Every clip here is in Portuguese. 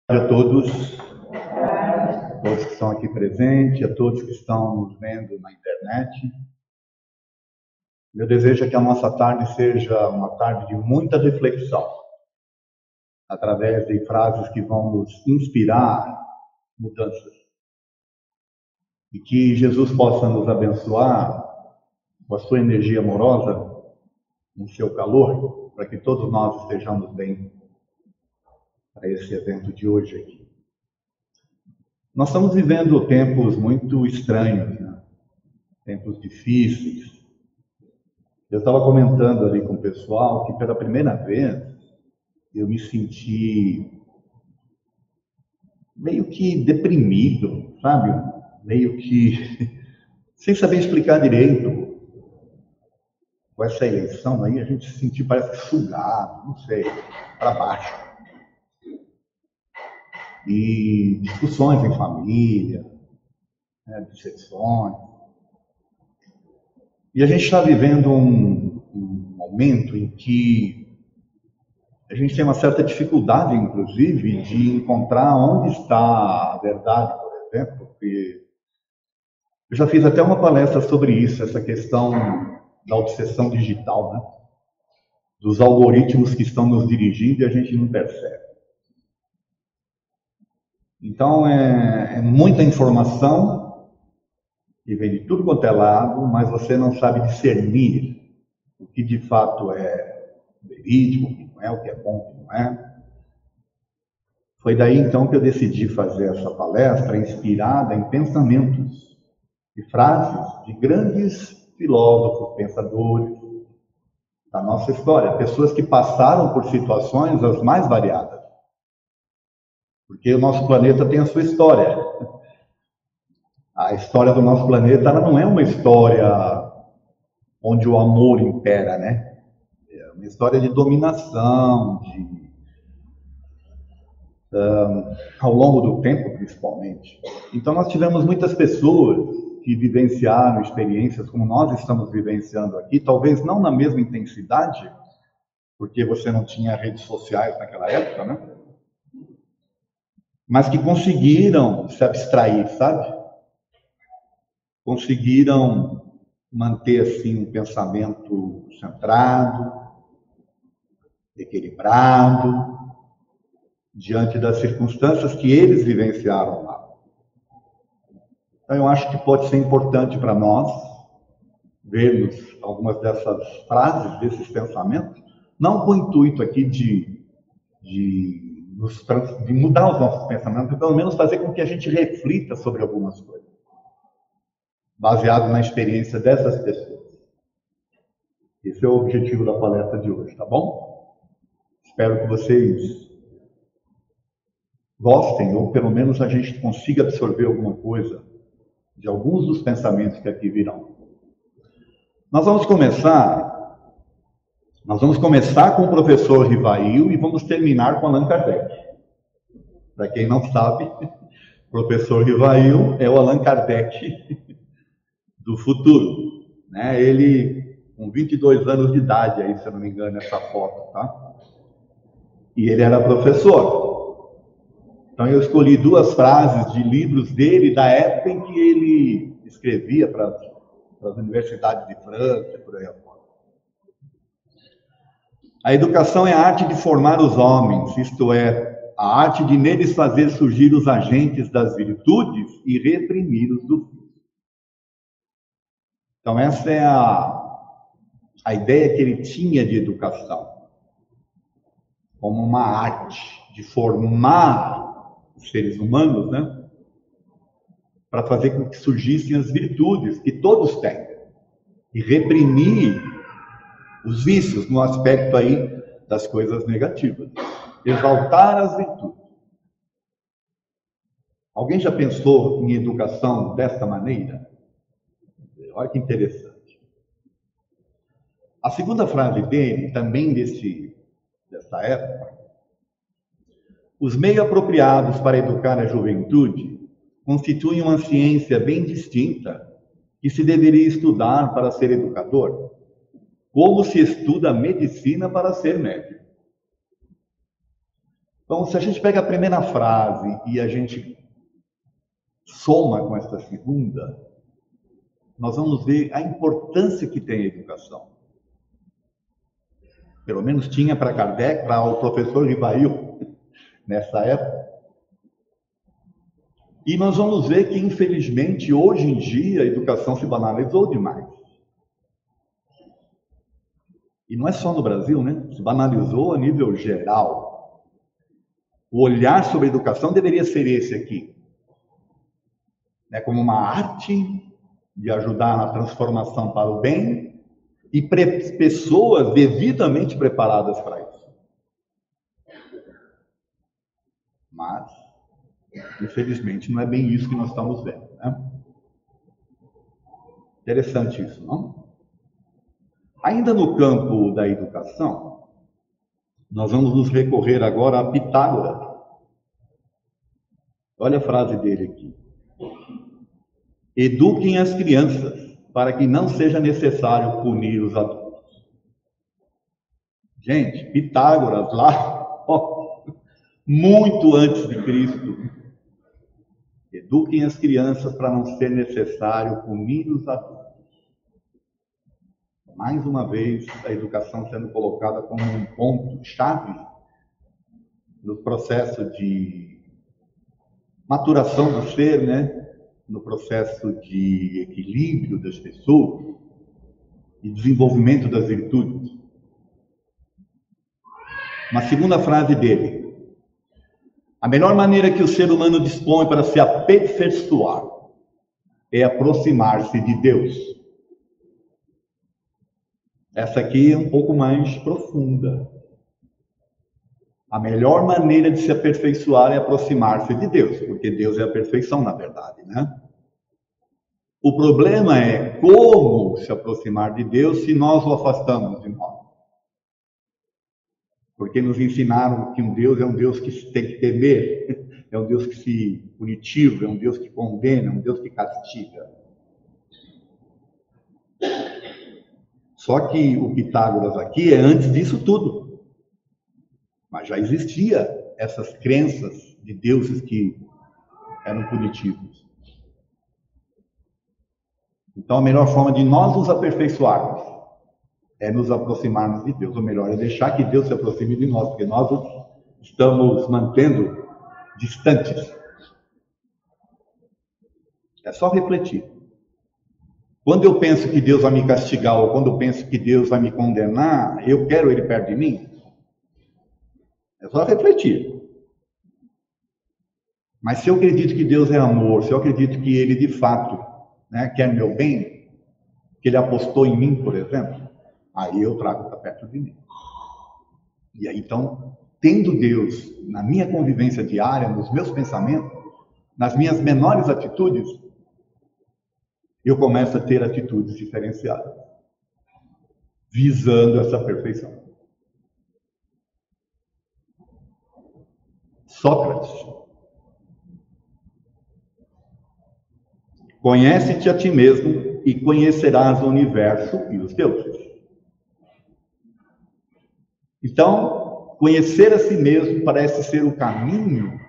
A todos que estão aqui presentes, a todos que estão nos vendo na internet. Meu desejo é que a nossa tarde seja uma tarde de muita reflexão, através de frases que vão nos inspirar mudanças. E que Jesus possa nos abençoar com a sua energia amorosa, com o seu calor, para que todos nós estejamos bem para esse evento de hoje aqui. Nós estamos vivendo tempos muito estranhos, né? Tempos difíceis. Eu estava comentando ali com o pessoal que pela primeira vez eu me senti meio que deprimido, sabe? Meio que sem saber explicar direito. Com essa eleição aí a gente se sentiu, parece que sugado, não sei, para baixo. E discussões em família, né, decepções. E a gente está vivendo um momento em que a gente tem uma certa dificuldade, inclusive, de encontrar onde está a verdade, por exemplo, porque eu já fiz até uma palestra sobre isso, essa questão da obsessão digital, né? Dos algoritmos que estão nos dirigindo e a gente não percebe. Então, é muita informação que vem de tudo quanto é lado, mas você não sabe discernir o que de fato é verídico, o que não é, o que é bom, o que não é. Foi daí então que eu decidi fazer essa palestra inspirada em pensamentos e frases de grandes filósofos, pensadores da nossa história, pessoas que passaram por situações as mais variadas. Porque o nosso planeta tem a sua história. A história do nosso planeta ela não é uma história onde o amor impera, né? É uma história de dominação, ao longo do tempo, principalmente. Então, nós tivemos muitas pessoas que vivenciaram experiências como nós estamos vivenciando aqui, talvez não na mesma intensidade, porque você não tinha redes sociais naquela época, né? Mas que conseguiram se abstrair, sabe? Conseguiram manter assim um pensamento centrado, equilibrado, diante das circunstâncias que eles vivenciaram lá. Então eu acho que pode ser importante para nós vermos algumas dessas frases, desses pensamentos, não com o intuito aqui de mudar os nossos pensamentos, mas pelo menos fazer com que a gente reflita sobre algumas coisas, baseado na experiência dessas pessoas. Esse é o objetivo da palestra de hoje, tá bom? Espero que vocês gostem, ou pelo menos a gente consiga absorver alguma coisa de alguns dos pensamentos que aqui virão. Nós vamos começar com o professor Rivail e vamos terminar com Allan Kardec. Para quem não sabe, o professor Rivail é o Allan Kardec do futuro, né? Ele com 22 anos de idade, aí, se eu não me engano, essa foto, tá? E ele era professor. Então eu escolhi duas frases de livros dele da época em que ele escrevia para as universidades de França e por aí afora. A educação é a arte de formar os homens, isto é, a arte de neles fazer surgir os agentes das virtudes e reprimir os do vício. Então essa é a ideia que ele tinha de educação, como uma arte de formar os seres humanos, né? Para fazer com que surgissem as virtudes que todos têm e reprimir os vícios no aspecto aí das coisas negativas, exaltar as virtudes. Alguém já pensou em educação desta maneira? Olha que interessante. A segunda frase dele, também dessa época: os meios apropriados para educar a juventude constituem uma ciência bem distinta que se deveria estudar para ser educador, como se estuda a medicina para ser médico. Então, se a gente pega a primeira frase e a gente soma com essa segunda, nós vamos ver a importância que tem a educação. Pelo menos tinha para Kardec, para o professor Rivail, nessa época. E nós vamos ver que, infelizmente, hoje em dia, a educação se banalizou demais. E não é só no Brasil, né? Se banalizou a nível geral. O olhar sobre a educação deveria ser esse aqui. É como uma arte de ajudar na transformação para o bem e pessoas devidamente preparadas para isso. Mas, infelizmente, não é bem isso que nós estamos vendo, né? Interessante isso, não? Ainda no campo da educação, nós vamos nos recorrer agora a Pitágoras. Olha a frase dele aqui. Eduquem as crianças para que não seja necessário punir os adultos. Gente, Pitágoras lá, muito antes de Cristo. Eduquem as crianças para não ser necessário punir os adultos. Mais uma vez, a educação sendo colocada como um ponto-chave no processo de maturação do ser, né? No processo de equilíbrio das pessoas e desenvolvimento das virtudes. Uma segunda frase dele. A melhor maneira que o ser humano dispõe para se aperfeiçoar é aproximar-se de Deus. Essa aqui é um pouco mais profunda. A melhor maneira de se aperfeiçoar é aproximar-se de Deus, porque Deus é a perfeição, na verdade, né? O problema é como se aproximar de Deus se nós o afastamos de nós. Porque nos ensinaram que um Deus é um Deus que se tem que temer, é um Deus que se punitivo, é um Deus que condena, é um Deus que castiga. Só que o Pitágoras aqui é antes disso tudo. Mas já existia essas crenças de deuses que eram punitivos. Então a melhor forma de nós nos aperfeiçoarmos é nos aproximarmos de Deus. O melhor é deixar que Deus se aproxime de nós, porque nós estamos mantendo distantes. É só refletir. Quando eu penso que Deus vai me castigar, ou quando eu penso que Deus vai me condenar, eu quero Ele perto de mim? É só refletir. Mas se eu acredito que Deus é amor, se eu acredito que Ele de fato, né, quer meu bem, que Ele apostou em mim, por exemplo, aí eu trago para perto de mim. E aí, então, tendo Deus na minha convivência diária, nos meus pensamentos, nas minhas menores atitudes, eu começo a ter atitudes diferenciadas, visando essa perfeição. Sócrates. Conhece-te a ti mesmo e conhecerás o universo e os deuses. Então, conhecer a si mesmo parece ser o caminho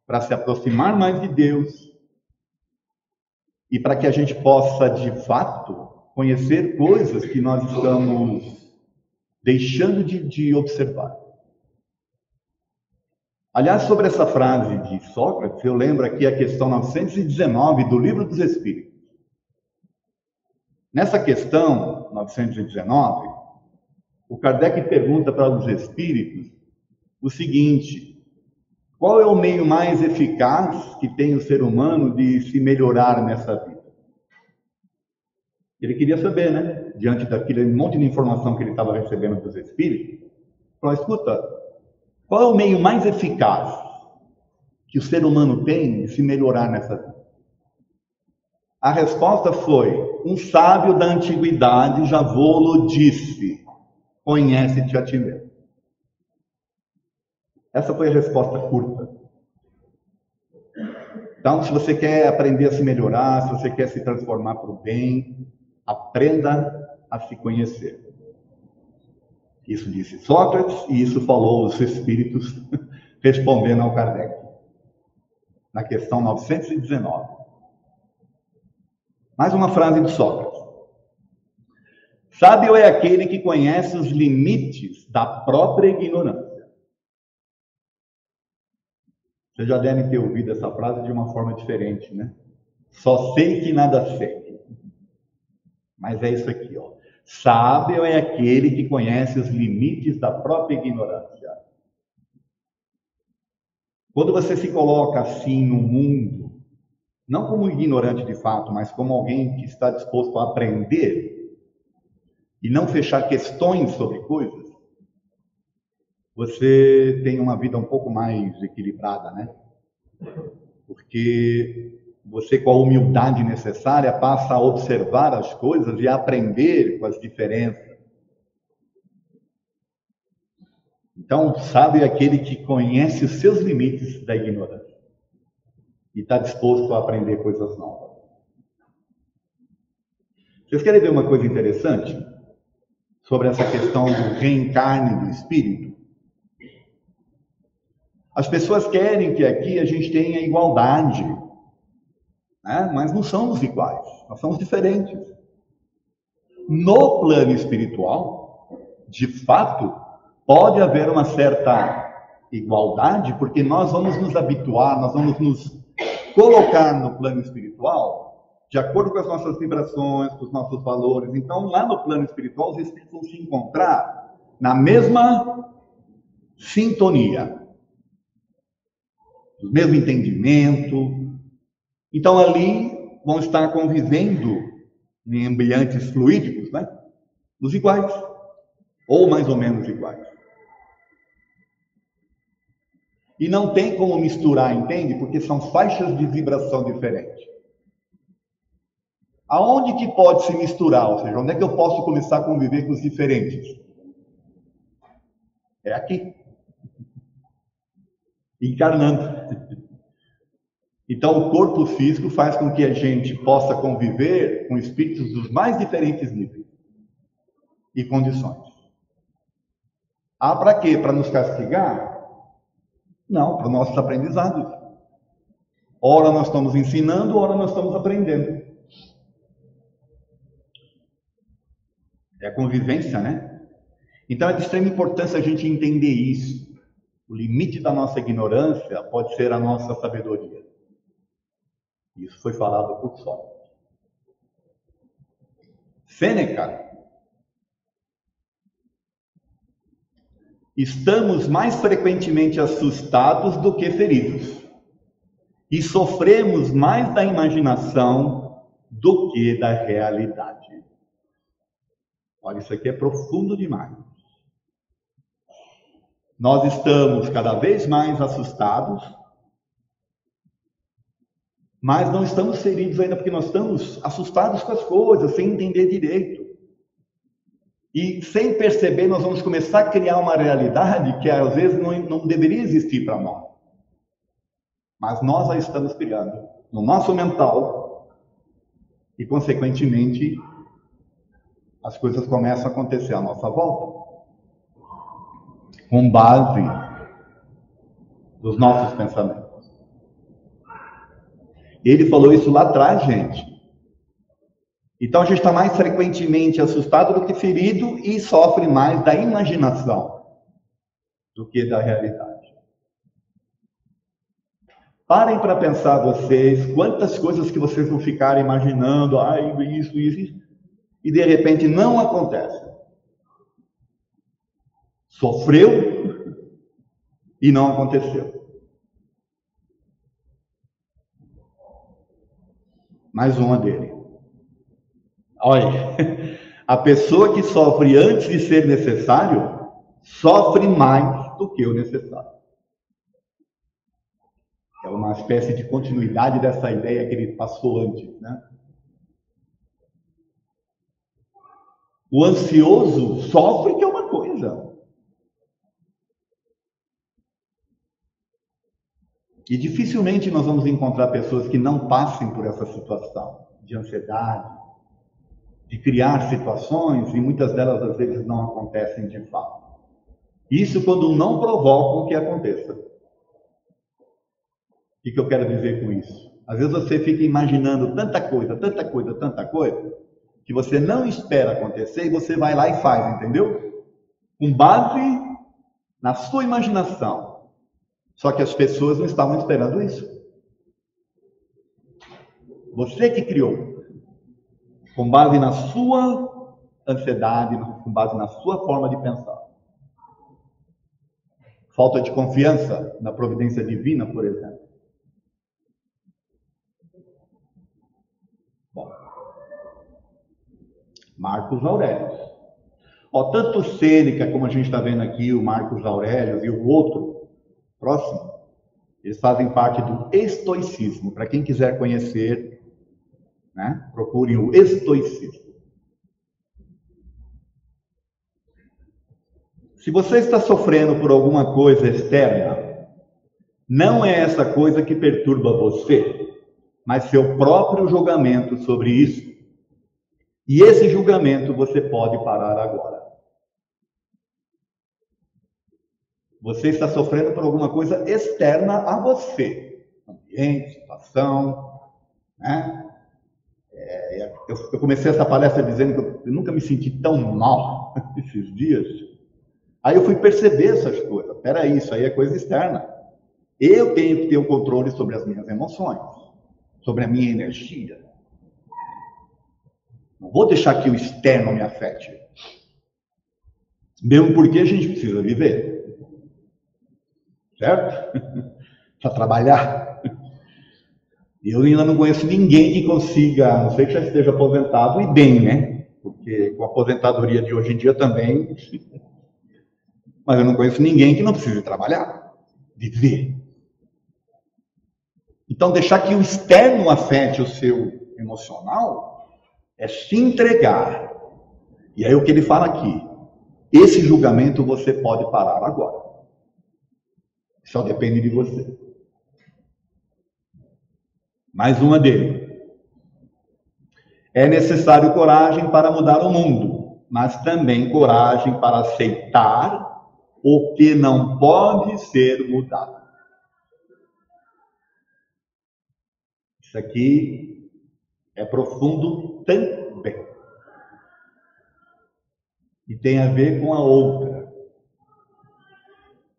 para se aproximar mais de Deus e para que a gente possa, de fato, conhecer coisas que nós estamos deixando de observar. Aliás, sobre essa frase de Sócrates, eu lembro aqui a questão 919 do Livro dos Espíritos. Nessa questão 919, o Kardec pergunta para os espíritos o seguinte: qual é o meio mais eficaz que tem o ser humano de se melhorar nessa vida? Ele queria saber, né? Diante daquele monte de informação que ele estava recebendo dos espíritos, falou: escuta, qual é o meio mais eficaz que o ser humano tem de se melhorar nessa vida? A resposta foi: um sábio da antiguidade já vô-lo disse, conhece-te a ti mesmo. Essa foi a resposta curta. Então, se você quer aprender a se melhorar, se você quer se transformar para o bem, aprenda a se conhecer. Isso disse Sócrates e isso falou os espíritos respondendo ao Kardec, na questão 919. Mais uma frase de Sócrates. Sábio é aquele que conhece os limites da própria ignorância. Vocês já devem ter ouvido essa frase de uma forma diferente, né? Só sei que nada sei. Mas é isso aqui, ó. Sábio é aquele que conhece os limites da própria ignorância. Quando você se coloca assim no mundo, não como ignorante de fato, mas como alguém que está disposto a aprender e não fechar questões sobre coisas, você tem uma vida um pouco mais equilibrada, né? Porque você, com a humildade necessária, passa a observar as coisas e a aprender com as diferenças. Então, sábio é aquele que conhece os seus limites da ignorância e está disposto a aprender coisas novas. Vocês querem ver uma coisa interessante sobre essa questão do reencarne do espírito? As pessoas querem que aqui a gente tenha igualdade, né? Mas não somos iguais, nós somos diferentes. No plano espiritual, de fato, pode haver uma certa igualdade, porque nós vamos nos habituar, nós vamos nos colocar no plano espiritual de acordo com as nossas vibrações, com os nossos valores. Então, lá no plano espiritual, os espíritos vão se encontrar na mesma sintonia, no mesmo entendimento. Então, ali vão estar convivendo em ambientes fluídicos, né? Os iguais, ou mais ou menos iguais. E não tem como misturar, entende? Porque são faixas de vibração diferentes. Aonde que pode se misturar? Ou seja, onde é que eu posso começar a conviver com os diferentes? É aqui. Encarnando. Então, o corpo físico faz com que a gente possa conviver com espíritos dos mais diferentes níveis e condições. Ah, para quê? Para nos castigar? Não, para nossos aprendizados. Ora nós estamos ensinando, ora nós estamos aprendendo. É a convivência, né? Então é de extrema importância a gente entender isso. O limite da nossa ignorância pode ser a nossa sabedoria. Isso foi falado por Sócrates. Sêneca. Estamos mais frequentemente assustados do que feridos. E sofremos mais da imaginação do que da realidade. Olha, isso aqui é profundo demais. Nós estamos cada vez mais assustados, mas não estamos feridos ainda porque nós estamos assustados com as coisas, sem entender direito. E sem perceber, nós vamos começar a criar uma realidade que às vezes não deveria existir para nós. Mas nós a estamos criando no nosso mental e, consequentemente, as coisas começam a acontecer à nossa volta, com base nos nossos pensamentos. Ele falou isso lá atrás, gente. Então a gente está mais frequentemente assustado do que ferido e sofre mais da imaginação do que da realidade. Parem para pensar vocês, quantas coisas que vocês vão ficar imaginando, isso, e de repente não acontece. Sofreu e não aconteceu. Mais uma dele. Olha, a pessoa que sofre antes de ser necessário, sofre mais do que o necessário. É uma espécie de continuidade dessa ideia que ele passou antes, né? O ansioso sofre, que é uma coisa. E dificilmente nós vamos encontrar pessoas que não passem por essa situação de ansiedade, de criar situações e muitas delas às vezes não acontecem de fato. Isso quando não provocam que aconteça. O que eu quero dizer com isso? Às vezes você fica imaginando tanta coisa, que você não espera acontecer e você vai lá e faz, entendeu? Com base na sua imaginação. Só que as pessoas não estavam esperando isso. Você que criou, com base na sua ansiedade, com base na sua forma de pensar. Falta de confiança na providência divina, por exemplo. Bom, Marcos Aurélio. Tanto Sêneca, como a gente está vendo aqui, o Marcos Aurélio e o outro próximo, eles fazem parte do estoicismo. Para quem quiser conhecer, né, procurem o estoicismo. Se você está sofrendo por alguma coisa externa, não é essa coisa que perturba você, mas seu próprio julgamento sobre isso. E esse julgamento você pode parar agora. Você está sofrendo por alguma coisa externa a você. Ambiente, situação, né? Eu comecei essa palestra dizendo que eu nunca me senti tão mal esses dias. Aí eu fui perceber essas coisas. Peraí, isso aí é coisa externa. Eu tenho que ter o controle sobre as minhas emoções, sobre a minha energia. Não vou deixar que o externo me afete. Mesmo porque a gente precisa viver. Certo? Para trabalhar. Eu ainda não conheço ninguém que consiga, a não sei que já esteja aposentado e bem, né? Porque com a aposentadoria de hoje em dia também. Mas eu não conheço ninguém que não precise trabalhar, viver. Então, deixar que o externo afete o seu emocional é se entregar. E aí o que ele fala aqui, esse julgamento você pode parar agora. Só depende de você. Mais uma dele. É necessário coragem para mudar o mundo, mas também coragem para aceitar o que não pode ser mudado. Isso aqui é profundo também. E tem a ver com a outra.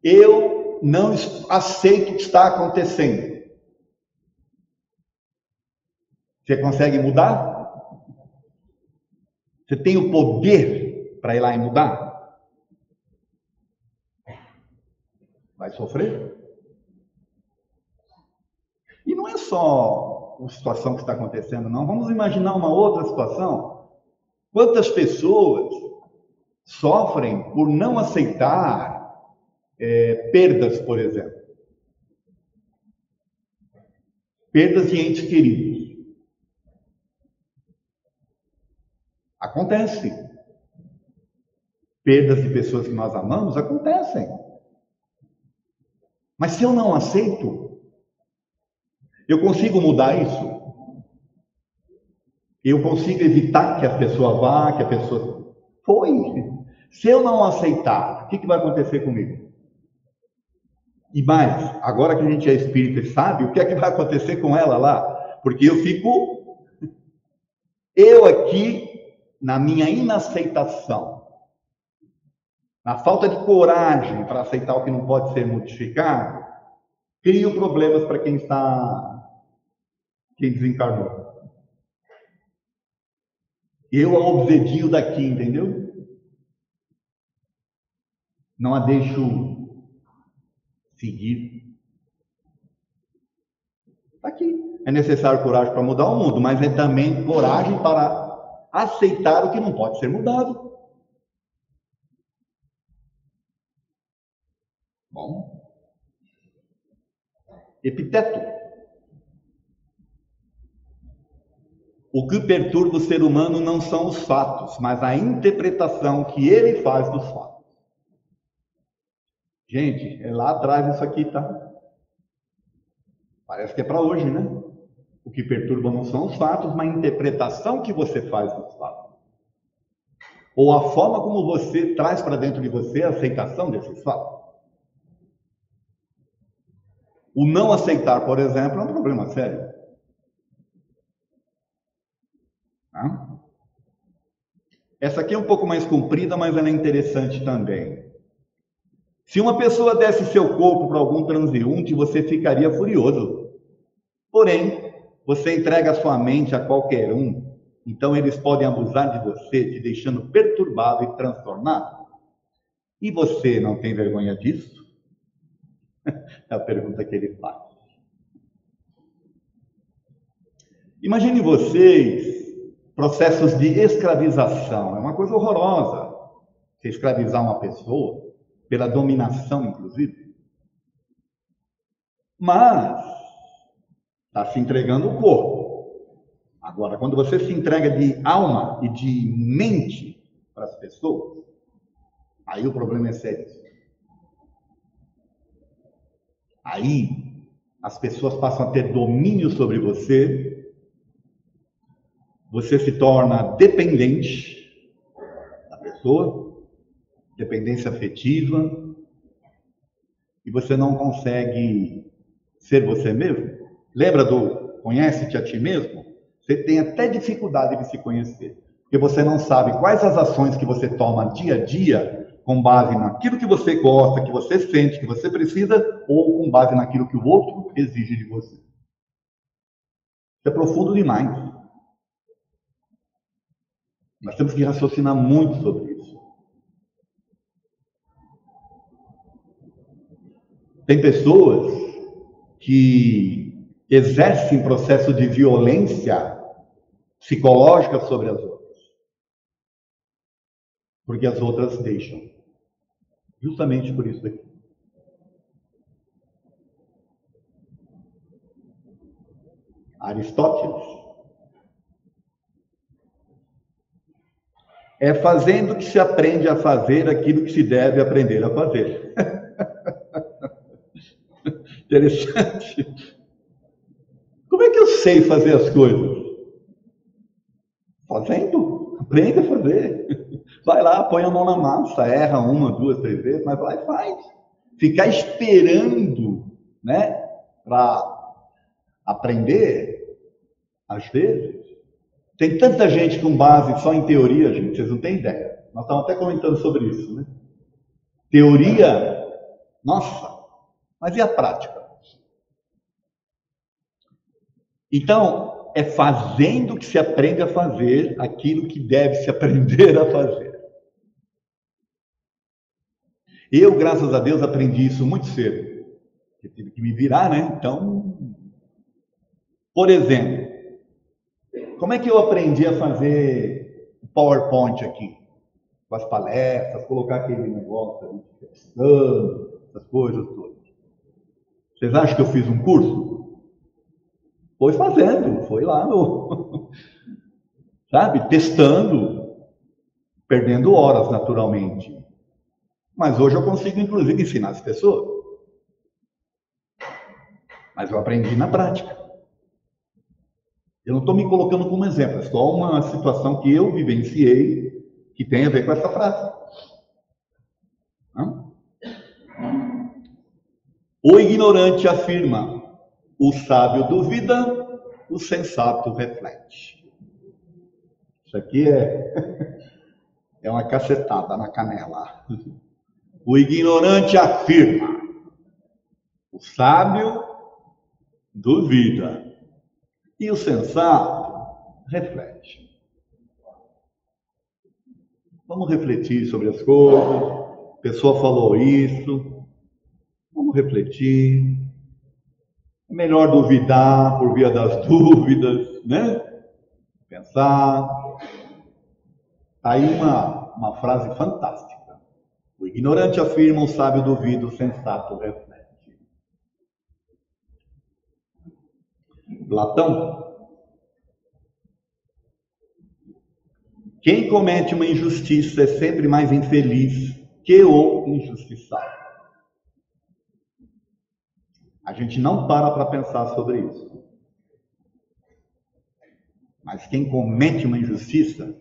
Eu não aceito o que está acontecendo. Você consegue mudar? Você tem o poder para ir lá e mudar? Vai sofrer? E não é só a situação que está acontecendo, não. Vamos imaginar uma outra situação. Quantas pessoas sofrem por não aceitar perdas, por exemplo? Perdas de entes queridos. Acontece. Perdas de pessoas que nós amamos acontecem. Mas se eu não aceito, eu consigo mudar isso? Eu consigo evitar que a pessoa vá, que a pessoa... Foi. Se eu não aceitar, o que vai acontecer comigo? E mais, agora que a gente é espírita e sabe, o que é que vai acontecer com ela lá? Porque eu aqui, na minha inaceitação, na falta de coragem para aceitar o que não pode ser modificado, crio problemas para quem desencarnou. Eu a obsedio daqui, entendeu? Não a deixo seguir. Está aqui. É necessário coragem para mudar o mundo, mas é também coragem para aceitar o que não pode ser mudado. Bom. Epiteto. O que perturba o ser humano não são os fatos, mas a interpretação que ele faz dos fatos. Gente, é lá atrás isso aqui, tá? Parece que é para hoje, né? O que perturba não são os fatos, mas a interpretação que você faz dos fatos. Ou a forma como você traz para dentro de você a aceitação desses fatos? O não aceitar, por exemplo, é um problema sério. Tá? Essa aqui é um pouco mais comprida, mas ela é interessante também. Se uma pessoa desse seu corpo para algum transeunte, você ficaria furioso. Porém, você entrega a sua mente a qualquer um, então eles podem abusar de você, te deixando perturbado e transtornado. E você não tem vergonha disso? É a pergunta que ele faz. Imagine vocês processos de escravização. É uma coisa horrorosa você escravizar uma pessoa, pela dominação, inclusive. Mas está se entregando o corpo. Agora, quando você se entrega de alma e de mente para as pessoas, aí o problema é sério. Aí as pessoas passam a ter domínio sobre você, você se torna dependente da pessoa, dependência afetiva, e você não consegue ser você mesmo. Lembra do conhece-te a ti mesmo? Você tem até dificuldade de se conhecer, porque você não sabe quais as ações que você toma dia a dia com base naquilo que você gosta, que você sente, que você precisa, ou com base naquilo que o outro exige de você. Isso é profundo demais. Nós temos que raciocinar muito sobre isso. Tem pessoas que exercem processo de violência psicológica sobre as outras, porque as outras deixam. Justamente por isso daqui. Aristóteles. É fazendo que se aprende a fazer aquilo que se deve aprender a fazer. Interessante. Como é que eu sei fazer as coisas? Fazendo. Aprende a fazer. Vai lá, põe a mão na massa, erra uma, duas, três vezes, mas vai e faz. Ficar esperando, né, para aprender, às vezes. Tem tanta gente com base só em teoria, gente, vocês não têm ideia. Nós estávamos até comentando sobre isso, né? Teoria, nossa, mas e a prática? Então, é fazendo que se aprende a fazer aquilo que deve se aprender a fazer. Eu, graças a Deus, aprendi isso muito cedo. Eu tive que me virar, né? Então, por exemplo, como é que eu aprendi a fazer o PowerPoint aqui? Com as palestras, colocar aquele negócio ali, testando, essas coisas todas. Vocês acham que eu fiz um curso? Foi fazendo, foi lá no... sabe? Testando, perdendo horas, naturalmente. Mas hoje eu consigo, inclusive, ensinar as pessoas. Mas eu aprendi na prática. Eu não estou me colocando como exemplo, é só uma situação que eu vivenciei que tem a ver com essa frase. O ignorante afirma, o sábio duvida, o sensato reflete. Isso aqui é uma cacetada na canela. O ignorante afirma, o sábio duvida e o sensato reflete. Vamos refletir sobre as coisas. A pessoa falou isso. Vamos refletir. É melhor duvidar por via das dúvidas, né? Pensar. Aí uma frase fantástica. O ignorante afirma, o sábio duvida, o sensato reflete. Platão. Quem comete uma injustiça é sempre mais infeliz que o injustiçado. A gente não para pensar sobre isso. Mas quem comete uma injustiça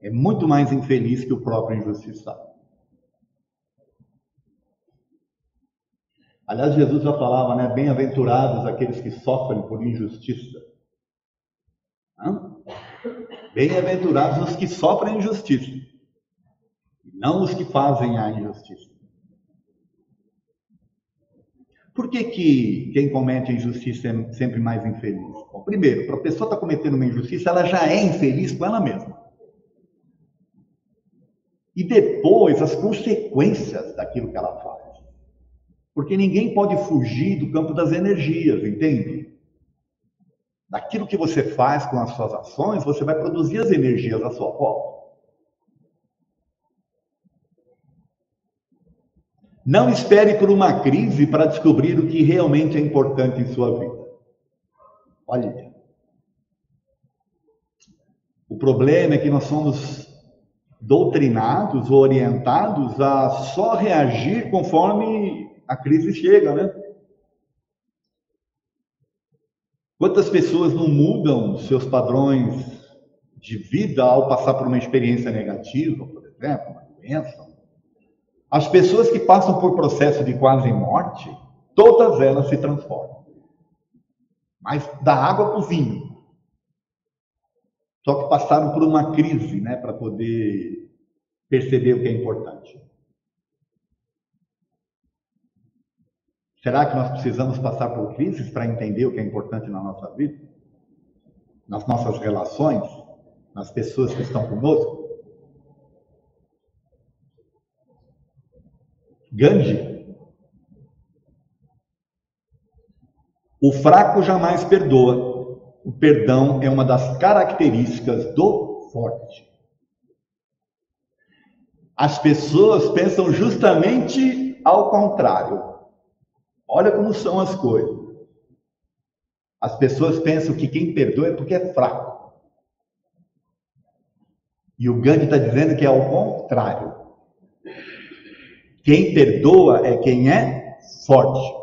é muito mais infeliz que o próprio injustiçado. Aliás, Jesus já falava, né? Bem-aventurados aqueles que sofrem por injustiça. Bem-aventurados os que sofrem injustiça, não os que fazem a injustiça. Por que quem comete injustiça é sempre mais infeliz? Bom, primeiro, para a pessoa estar cometendo uma injustiça, ela já é infeliz com ela mesma. E depois, as consequências daquilo que ela faz. Porque ninguém pode fugir do campo das energias, entende? Daquilo que você faz com as suas ações, você vai produzir as energias à sua volta. Não espere por uma crise para descobrir o que realmente é importante em sua vida. Olha, o problema é que nós somos doutrinados, orientados a só reagir conforme a crise chega, né? Quantas pessoas não mudam seus padrões de vida ao passar por uma experiência negativa, por exemplo, uma doença? As pessoas que passam por processo de quase morte, todas elas se transformam. Mas da água para o vinho. Só que passaram por uma crise, né, para poder perceber o que é importante. Será que nós precisamos passar por crises para entender o que é importante na nossa vida? Nas nossas relações? Nas pessoas que estão conosco? Gandhi. O fraco jamais perdoa. O perdão é uma das características do forte. As pessoas pensam justamente ao contrário. Olha como são as coisas. As pessoas pensam que quem perdoa é porque é fraco. E o Gandhi está dizendo que é ao contrário. Quem perdoa é quem é forte.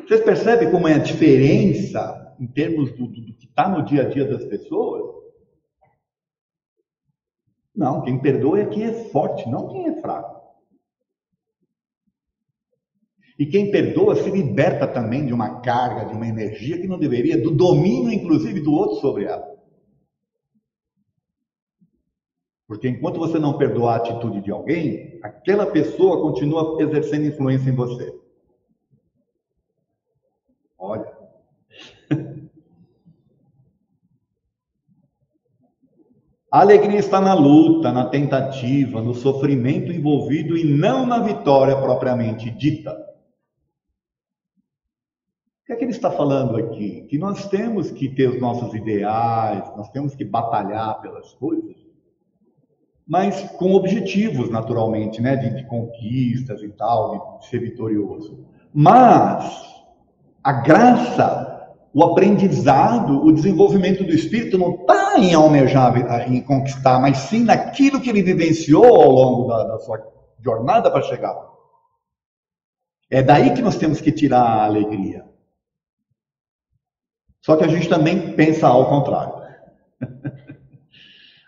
Vocês percebem como é a diferença em termos do que está no dia a dia das pessoas? Não, quem perdoa é quem é forte, não quem é fraco. E quem perdoa se liberta também de uma carga, de uma energia que não deveria, do domínio, inclusive, do outro sobre ela. Porque enquanto você não perdoar a atitude de alguém, aquela pessoa continua exercendo influência em você. Olha. A alegria está na luta, na tentativa, no sofrimento envolvido e não na vitória propriamente dita. O que é que ele está falando aqui? Que nós temos que ter os nossos ideais, nós temos que batalhar pelas coisas, mas com objetivos, naturalmente, né? De conquistas e tal, de ser vitorioso. Mas a graça, o aprendizado, o desenvolvimento do espírito não está em almejar, em conquistar, mas sim naquilo que ele vivenciou ao longo da sua jornada para chegar lá. É daí que nós temos que tirar a alegria. Só que a gente também pensa ao contrário.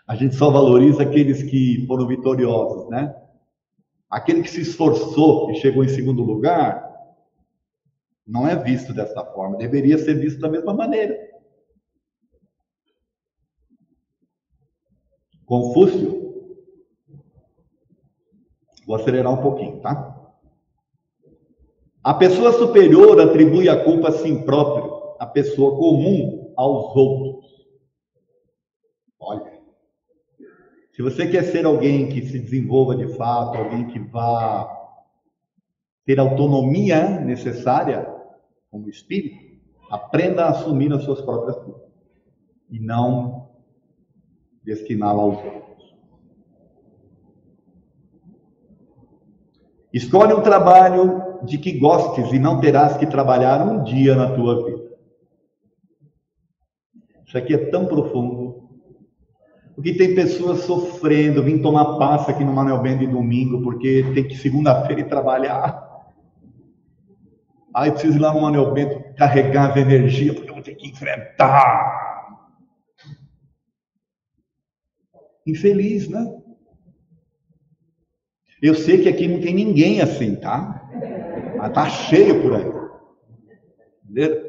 A gente só valoriza aqueles que foram vitoriosos, né? Aquele que se esforçou e chegou em segundo lugar, não é visto dessa forma, deveria ser visto da mesma maneira. Confúcio, vou acelerar um pouquinho, tá? A pessoa superior atribui a culpa a si próprio, a pessoa comum aos outros. Olha, se você quer ser alguém que se desenvolva de fato, alguém que vá ter a autonomia necessária como espírito, aprenda a assumir as suas próprias culpas e não destiná-la aos outros. Escolhe um trabalho de que gostes e não terás que trabalhar um dia na tua vida. Isso aqui é tão profundo. Porque tem pessoas sofrendo, vim tomar passa aqui no Manuel Ben de domingo, porque tem que segunda-feira ir trabalhar. Aí eu preciso ir lá no Manuel Bento carregar as energias, porque eu vou ter que enfrentar. Infeliz, né? Eu sei que aqui não tem ninguém assim, tá? Mas tá cheio por aí. Entendeu?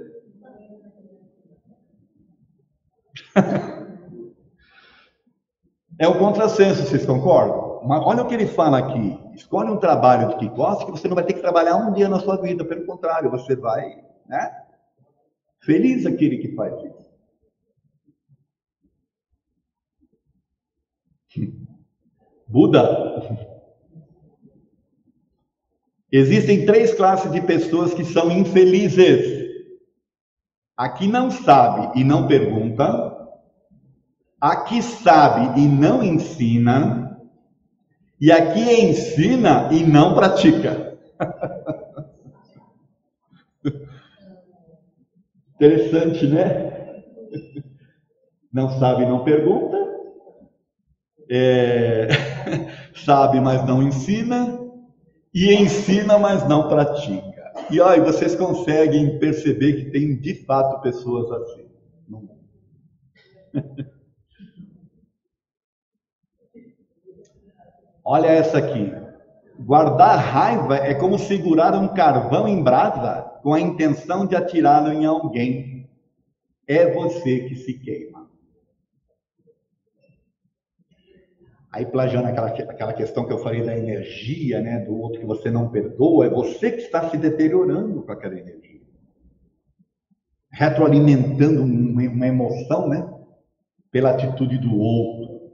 É o contrassenso, vocês concordam? Mas olha o que ele fala aqui. Escolhe um trabalho que gosta, que você não vai ter que trabalhar um dia na sua vida. Pelo contrário, você vai, né? Feliz aquele que faz isso. Buda. Existem 3 classes de pessoas que são infelizes. A que não sabe e não pergunta, a que sabe e não ensina, e a que ensina e não pratica. Interessante, né? Não sabe e não pergunta, sabe, mas não ensina, e ensina, mas não pratica. E olha, vocês conseguem perceber que tem de fato pessoas assim no mundo. Olha essa aqui. Guardar raiva é como segurar um carvão em brasa com a intenção de atirá-lo em alguém. É você que se queima. Aí, plagiando aquela questão que eu falei da energia, né, do outro que você não perdoa, é você que está se deteriorando com aquela energia. Retroalimentando uma emoção, né, pela atitude do outro.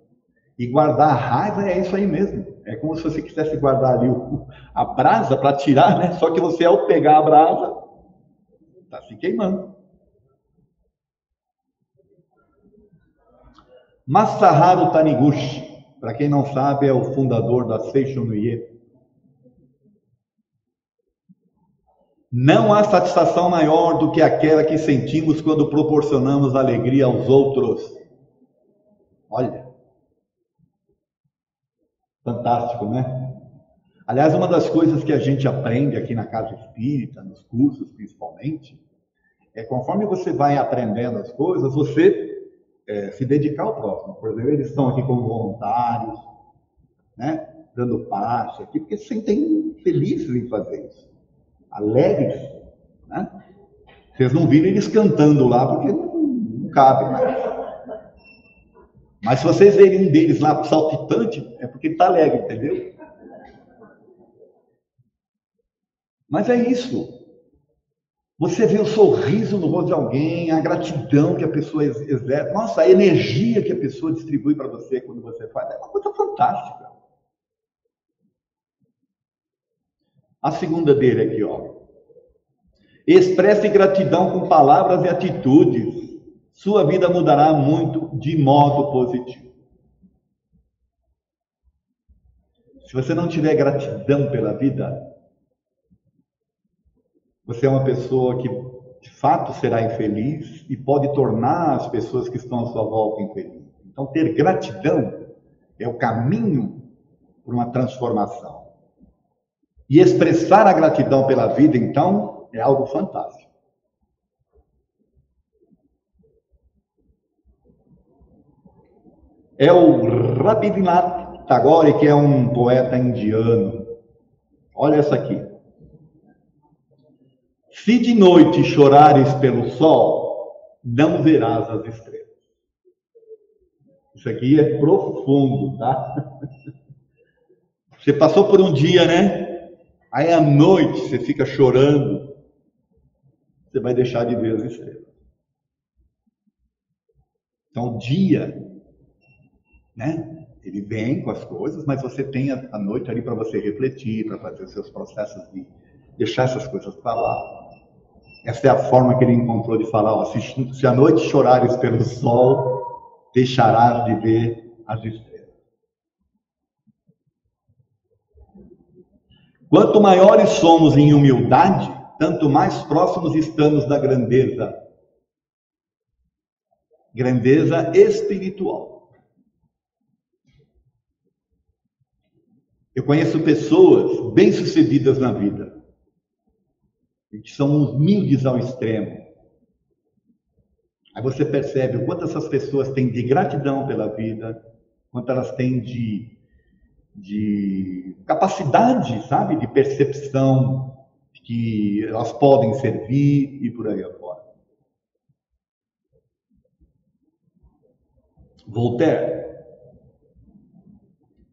E guardar a raiva é isso aí mesmo. É como se você quisesse guardar ali a brasa para tirar, né? Só que você, ao pegar a brasa, está se queimando. Masaharu Taniguchi, para quem não sabe, é o fundador da Seishun Nuye. Não há satisfação maior do que aquela que sentimos quando proporcionamos alegria aos outros. Olha, fantástico, né? Aliás, uma das coisas que a gente aprende aqui na Casa Espírita, nos cursos principalmente, é conforme você vai aprendendo as coisas, você se dedicar ao próximo. Por exemplo, eles estão aqui como voluntários, né? Dando passe aqui, porque se sentem felizes em fazer isso, alegres, né? Vocês não viram eles cantando lá, porque não cabe mais. Mas se vocês verem um deles lá saltitante, é porque ele está alegre, entendeu? Mas é isso. Você vê o sorriso no rosto de alguém, a gratidão que a pessoa exerce, nossa, a energia que a pessoa distribui para você quando você faz, é uma coisa fantástica. A segunda dele aqui, ó. Expresse gratidão com palavras e atitudes. Sua vida mudará muito de modo positivo. Se você não tiver gratidão pela vida, você é uma pessoa que de fato será infeliz e pode tornar as pessoas que estão à sua volta infelizes. Então, ter gratidão é o caminho para uma transformação. E expressar a gratidão pela vida, então, é algo fantástico. É o Rabindranath Tagore, que é um poeta indiano. Olha essa aqui. Se de noite chorares pelo sol, não verás as estrelas. Isso aqui é profundo, tá? Você passou por um dia, né? Aí à noite você fica chorando, você vai deixar de ver as estrelas. Então o dia, né? Ele vem com as coisas, mas você tem a noite ali para você refletir, para fazer os seus processos de deixar essas coisas para lá. Essa é a forma que ele encontrou de falar, ó, se à noite chorares pelo sol, deixarás de ver as estrelas. Quanto maiores somos em humildade, tanto mais próximos estamos da grandeza. Grandeza espiritual. Eu conheço pessoas bem-sucedidas na vida, que são humildes ao extremo. Aí você percebe o quanto essas pessoas têm de gratidão pela vida, quanto elas têm de capacidade, sabe, de percepção, que elas podem servir e por aí afora. Voltaire.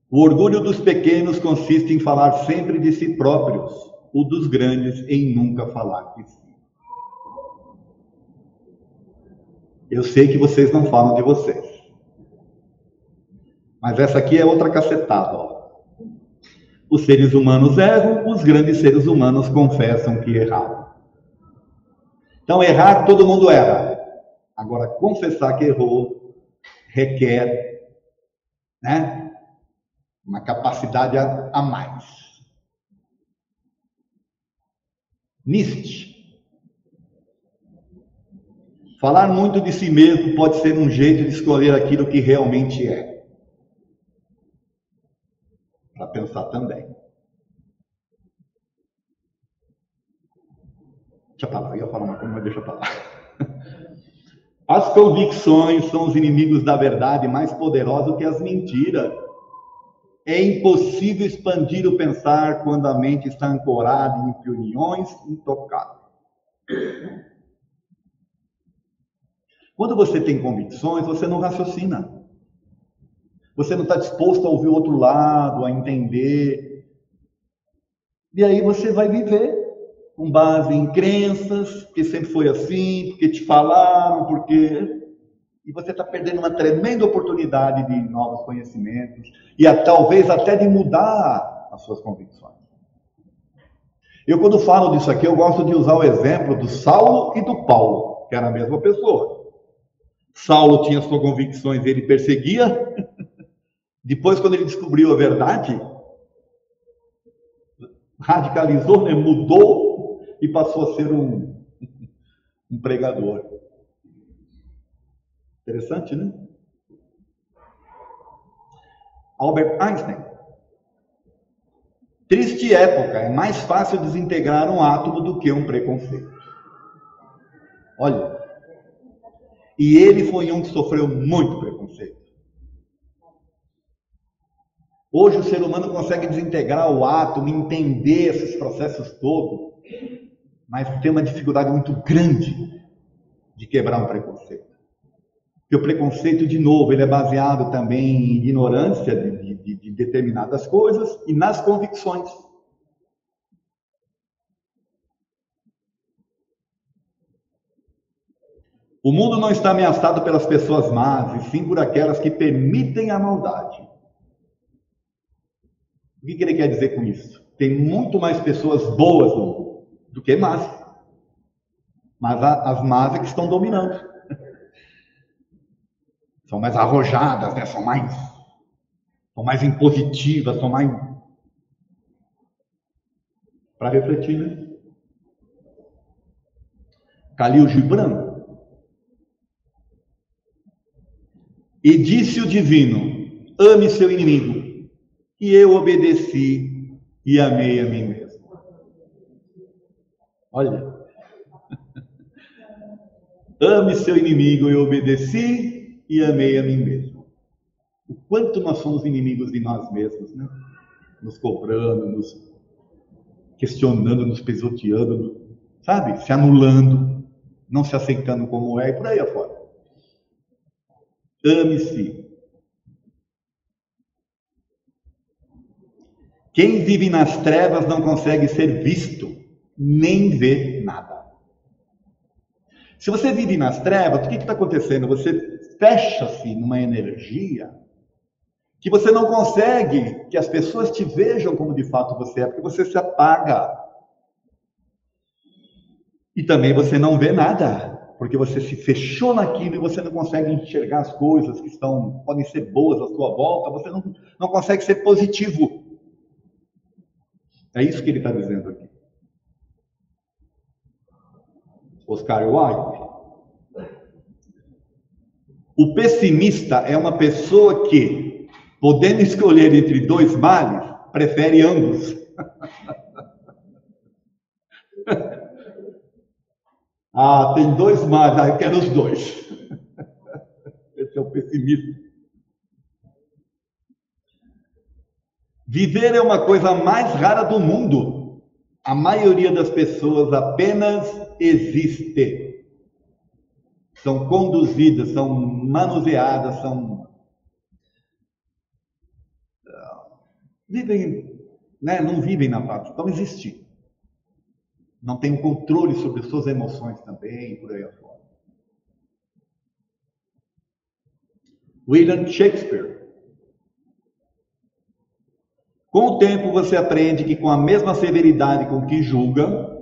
O orgulho dos pequenos consiste em falar sempre de si próprios, o dos grandes em nunca falar de si. Eu sei que vocês não falam de vocês. Mas essa aqui é outra cacetada, ó. Os seres humanos erram, os grandes seres humanos confessam que erraram. Então, errar, todo mundo erra. Agora, confessar que errou requer, né, uma capacidade a mais. Nietzsche. Falar muito de si mesmo pode ser um jeito de escolher aquilo que realmente é. Para pensar também. Deixa pra lá, eu ia falar uma coisa, mas deixa pra lá. As convicções são os inimigos da verdade mais poderosos que as mentiras. É impossível expandir o pensar quando a mente está ancorada em opiniões intocáveis. Quando você tem convicções, você não raciocina. Você não está disposto a ouvir o outro lado, a entender. E aí você vai viver com base em crenças, porque sempre foi assim, porque te falaram, porque... E você está perdendo uma tremenda oportunidade de novos conhecimentos e talvez até de mudar as suas convicções. Eu, quando falo disso aqui, eu gosto de usar o exemplo do Saulo e do Paulo, que era a mesma pessoa. Saulo tinha suas convicções, ele perseguia. Depois, quando ele descobriu a verdade, radicalizou, né? Mudou e passou a ser um pregador. Interessante, né? Albert Einstein. Triste época, é mais fácil desintegrar um átomo do que um preconceito. Olha, e ele foi um que sofreu muito preconceito. Hoje o ser humano consegue desintegrar o átomo, entender esses processos todos, mas tem uma dificuldade muito grande de quebrar um preconceito. Porque o preconceito, de novo, ele é baseado também em ignorância de determinadas coisas e nas convicções. O mundo não está ameaçado pelas pessoas más, e sim por aquelas que permitem a maldade. O que ele quer dizer com isso? Tem muito mais pessoas boas no mundo do que más. Mas as más é que estão dominando. São mais arrojadas, né? São mais impositivas, são mais... Para refletir, né? Khalil Gibran. E disse o divino: ame seu inimigo. E eu obedeci e amei a mim mesmo. Olha. Ame seu inimigo, eu obedeci e amei a mim mesmo. O quanto nós somos inimigos de nós mesmos, né? Nos cobrando, nos questionando, nos pisoteando, sabe? Se anulando, não se aceitando como é e por aí afora. Ame-se. Quem vive nas trevas não consegue ser visto, nem vê nada. Se você vive nas trevas, o que está acontecendo? Você fecha-se numa energia que você não consegue que as pessoas te vejam como de fato você é, porque você se apaga. E também você não vê nada, porque você se fechou naquilo e você não consegue enxergar as coisas que podem ser boas à sua volta, você não consegue ser positivo. É isso que ele está dizendo aqui. Oscar Wilde. O pessimista é uma pessoa que, podendo escolher entre dois males, prefere ambos. Ah, tem dois males, eu quero os dois. Esse é o pessimista. Viver é uma coisa mais rara do mundo. A maioria das pessoas apenas existe. São conduzidas, são manuseadas, vivem, né? Não vivem na paz, estão existindo. Não têm um controle sobre suas emoções também, por aí afora. William Shakespeare. Com o tempo você aprende que com a mesma severidade com que julga,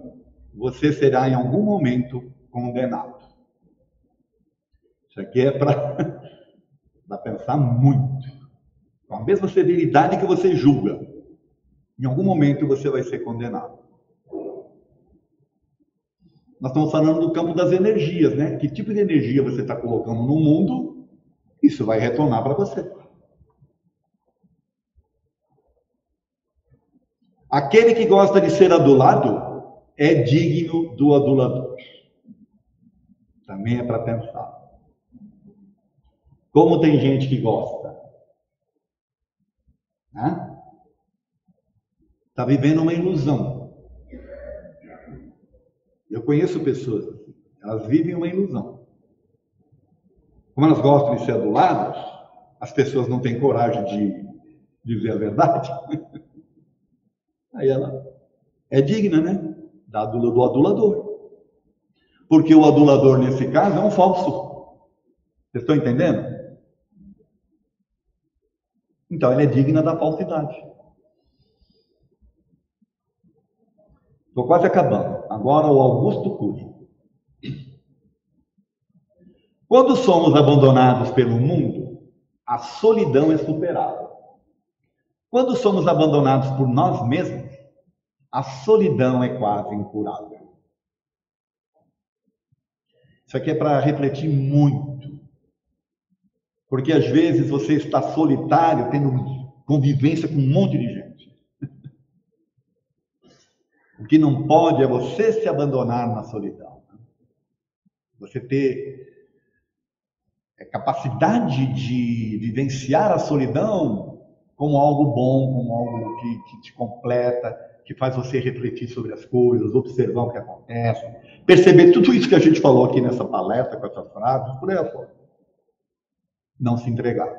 você será em algum momento condenado. Isso aqui é para pensar muito. Com a mesma severidade que você julga, em algum momento você vai ser condenado. Nós estamos falando do campo das energias, né? Que tipo de energia você está colocando no mundo, isso vai retornar para você. Aquele que gosta de ser adulado é digno do adulador. Também é para pensar. Como tem gente que gosta? Está vivendo uma ilusão. Eu conheço pessoas assim. Elas vivem uma ilusão. Como elas gostam de ser aduladas, as pessoas não têm coragem de dizer a verdade. Aí ela é digna, né? Do adulador. Porque o adulador, nesse caso, é um falso. Vocês estão entendendo? Então, ela é digna da falsidade. Estou quase acabando. Agora o Augusto Cury. Quando somos abandonados pelo mundo, a solidão é superada. Quando somos abandonados por nós mesmos, a solidão é quase incurável. Isso aqui é para refletir muito. Porque às vezes você está solitário, tendo convivência com um monte de gente. O que não pode é você se abandonar na solidão. Você ter capacidade de vivenciar a solidão como algo bom, como algo que te completa, que faz você refletir sobre as coisas, observar o que acontece, perceber tudo isso que a gente falou aqui nessa palestra, com essas frases, por aí afora. Não se entregar.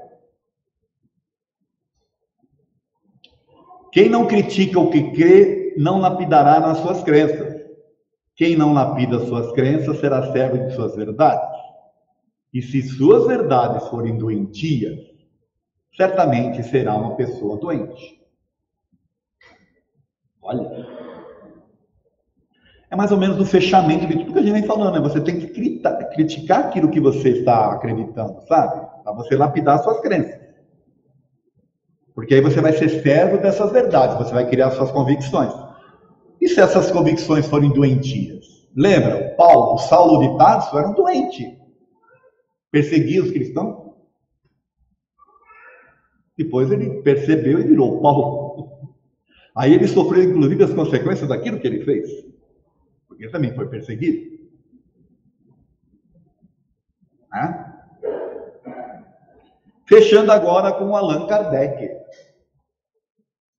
Quem não critica o que crê, não lapidará nas suas crenças. Quem não lapida suas crenças será servo de suas verdades. E se suas verdades forem doentias, certamente será uma pessoa doente. Olha. É mais ou menos o fechamento de tudo que a gente vem falando, né? Você tem que criticar aquilo que você está acreditando, sabe? Para você lapidar suas crenças. Porque aí você vai ser servo dessas verdades, você vai criar suas convicções. E se essas convicções forem doentias? Lembra, o Saulo de Tarso era um doente. Perseguia os cristãos. Depois ele percebeu e virou Paulo. Aí ele sofreu, inclusive, as consequências daquilo que ele fez. Porque ele também foi perseguido. Fechando agora com Allan Kardec.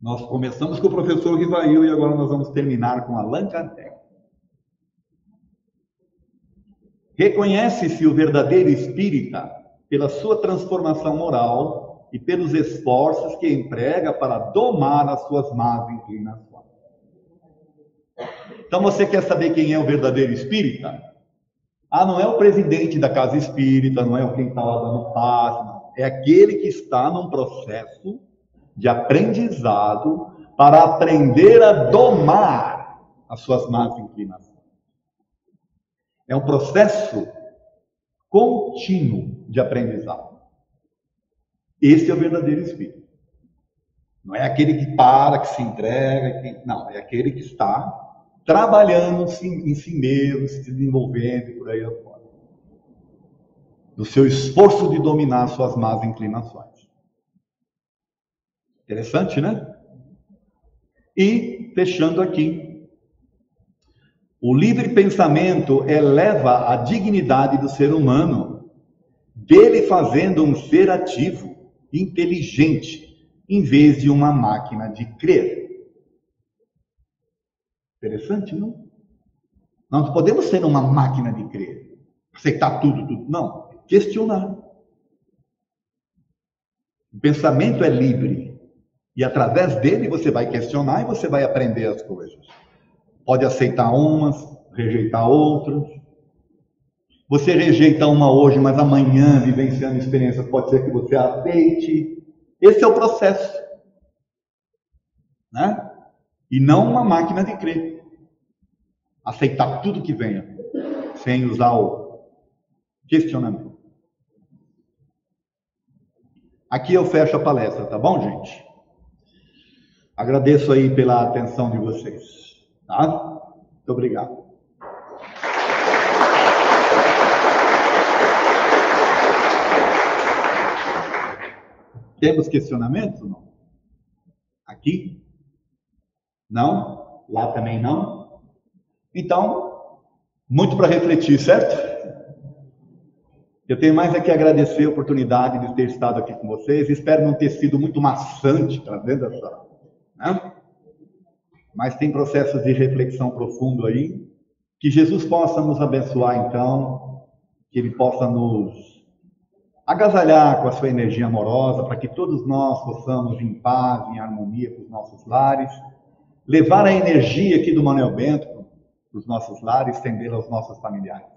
Nós começamos com o professor Rivail e agora nós vamos terminar com Allan Kardec. Reconhece-se o verdadeiro espírita pela sua transformação moral e pelos esforços que emprega para domar as suas más inclinações. Então você quer saber quem é o verdadeiro espírita? Não é o presidente da casa espírita, não é quem está lá dando passe, não. É aquele que está num processo de aprendizado para aprender a domar as suas más inclinações. É um processo contínuo de aprendizado. Esse é o verdadeiro espírito. Não é aquele que para, que se entrega, não, é aquele que está trabalhando em si mesmo, se desenvolvendo e por aí afora. Do seu esforço de dominar suas más inclinações. Interessante, né? E, fechando aqui, o livre pensamento eleva a dignidade do ser humano, dele fazendo um ser ativo, inteligente, em vez de uma máquina de crer. Interessante, não? Nós não podemos ser uma máquina de crer, aceitar tudo. Não, questionar. O pensamento é livre. E através dele você vai questionar e você vai aprender as coisas. Pode aceitar umas, rejeitar outras. Você rejeita uma hoje, mas amanhã, vivenciando experiências, pode ser que você aceite. Esse é o processo. Né? E não uma máquina de crer. Aceitar tudo que venha, sem usar o questionamento. Aqui eu fecho a palestra, tá bom, gente? Agradeço aí pela atenção de vocês, tá? Muito obrigado. Temos questionamentos ou não? Aqui? Não? Lá também não? Então, muito para refletir, certo? Eu tenho mais é que agradecer a oportunidade de ter estado aqui com vocês. Espero não ter sido muito maçante trazendo essa, né? Mas tem processos de reflexão profundo aí. Que Jesus possa nos abençoar, então, que Ele possa nos agasalhar com a sua energia amorosa, para que todos nós possamos, em paz, em harmonia com os nossos lares, levar a energia aqui do Manuel Bento para os nossos lares, estendê-la aos nossos familiares.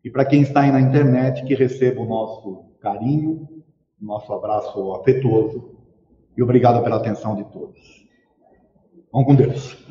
E para quem está aí na internet, que receba o nosso carinho, o nosso abraço afetuoso, e obrigado pela atenção de todos. Vamos com Deus.